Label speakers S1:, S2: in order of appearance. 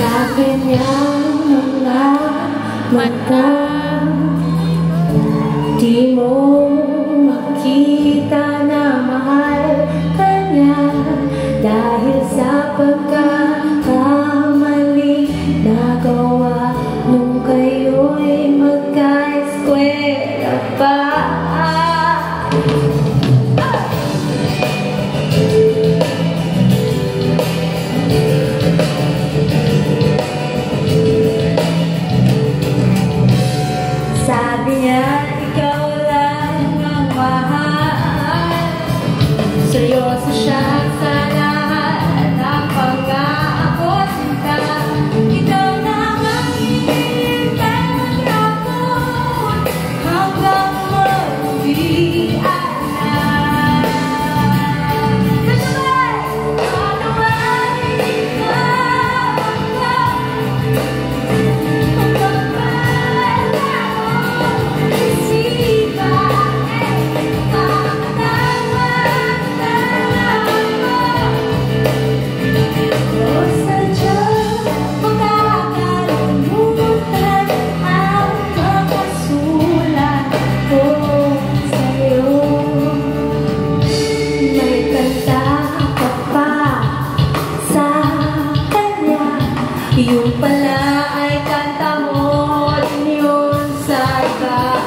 S1: Sa kanyang mga mata, di mo makita na mahal ka niya dahil sa pagkakamali na gawa nung kayo'y magka-eskwela pa. Sabi niya, ikaw lang ang mahal. Seryoso siya sa lahat ng pangako sinta. Ikaw lang ang hinihintay maghapon hanggang magbibian na. Kasabay! Ano man ikaw yung pala ay kanta mo din yun sa iba.